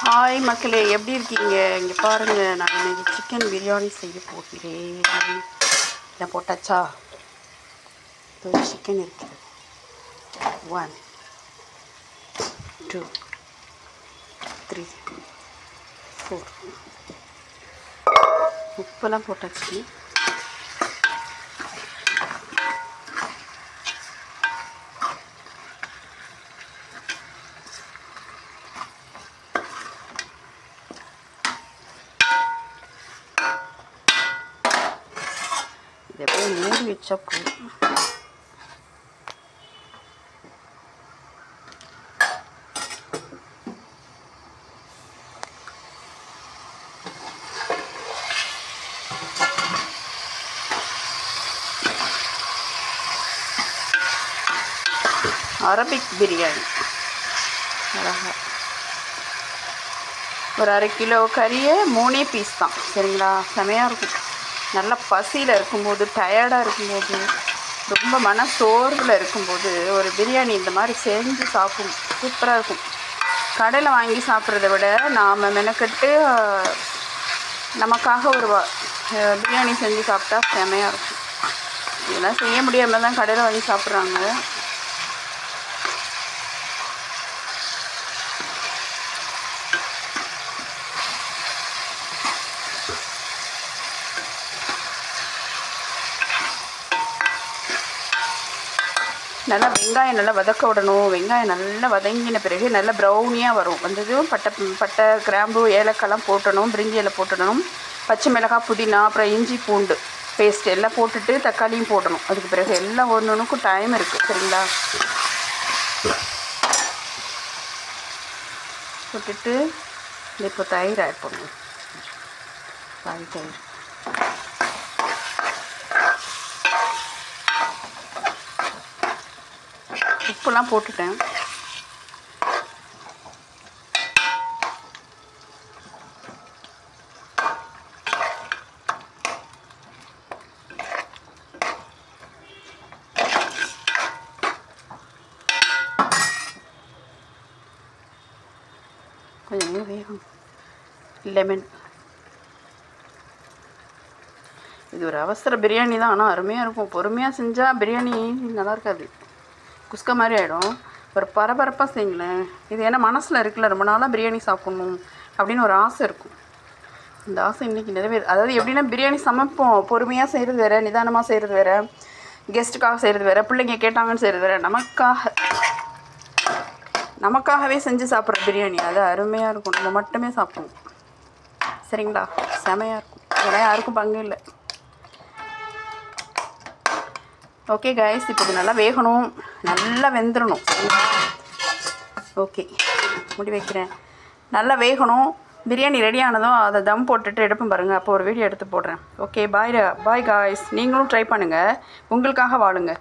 Hi மக்களே, எப்படி இருக்கீங்க? இங்கே பாருங்கள், நான் இன்னைக்கு சிக்கன் பிரியாணி செய்ய போகிறேன். இதை போட்டாச்சா? சிக்கன் இருக்குது. 1 2 3 4 உப்பெல்லாம் போட்டாச்சு. இதை போய் மூடி வச்சா போதும். அரபிக் பிரியாணி அழகா ஒரு 1/2 கிலோ கறியை 3 பீஸ் தான். சரிங்களா? செமையாக இருக்கும். நல்லா பசியில் இருக்கும்போது, டயர்டாக இருக்கும்போது, ரொம்ப மன சோர்வில் இருக்கும்போது ஒரு பிரியாணி இந்த மாதிரி செஞ்சு சாப்பிடும். சூப்பராக இருக்கும். கடையில் வாங்கி சாப்பிட்றத விட நாம் மெனக்கட்டு நமக்காக ஒரு பிரியாணி செஞ்சு சாப்பிட்டா செமையாக இருக்கும். இதெல்லாம் செய்ய முடியாமல் தான் கடையில் வாங்கி சாப்பிட்றாங்க. நல்லா வெங்காயம் நல்லா வதக்க விடணும். வெங்காயம் நல்லா வதங்கின பிறகு நல்லா ப்ரௌனியாக வரும். வந்ததும் பட்டை கிராம்பு ஏலக்காய்லாம் போட்டணும். பிரிஞ்சி இலை போட்டுடணும். பச்சை மிளகாய், புதினா, அப்புறம் இஞ்சி பூண்டு பேஸ்ட் எல்லாம் போட்டுட்டு தக்காளியும் போடணும். அதுக்கு பிறகு எல்லாம் ஒன்றுக்கும் டைம் இருக்குது. சரிங்களா? போட்டுட்டு இப்போ தயிர் ஆட் பண்ணணும். தயிர் உப்புலாம் போட்டுட்டேன். கொஞ்சம் வேகும். லெமன். இது ஒரு அவசர பிரியாணி தான், ஆனால் அருமையாக இருக்கும். பொறுமையாக செஞ்சால் பிரியாணி நல்லா இருக்காது, குஸ்கா மாதிரி ஆகிடும். ஒரு பரபரப்பாக செய்யுங்களேன். இது ஏன்னா மனசில் இருக்குல்ல, ரொம்ப நாளாக பிரியாணி சாப்பிட்ணும் அப்படின்னு ஒரு ஆசை இருக்கும். இந்த ஆசை இன்றைக்கி நிறைவேறு. அதாவது எப்படின்னா, பிரியாணி சமைப்போம், பொறுமையாக செய்கிறது வேறு, நிதானமாக செய்கிறது வேறு, கெஸ்ட்டுக்காக செய்கிறது வேறு, பிள்ளைங்க கேட்டாங்கன்னு செய்கிறது வேறு, நமக்காகவே செஞ்சு சாப்பிட்ற பிரியாணி அது அருமையாக இருக்கும். நம்ம மட்டுமே சாப்பிடுவோம். சரிங்களா? செமையாக இருக்கும். இதெல்லாம் யாருக்கும் பங்கு இல்லை. ஓகே கைஸ், இப்போ இது நல்லா வேகணும், நல்லா வெந்துடணும். ஓகே, முடி வைக்கிறேன். நல்லா வேகணும். பிரியாணி ரெடி ஆனதும் அதை தம் போட்டுட்டு எடுப்பேன் பாருங்கள். அப்போ ஒரு வீடியோ எடுத்து போடுறேன். Okay, bye guys. நீங்களும் ட்ரை பண்ணுங்கள். உங்களுக்காக வாழுங்க.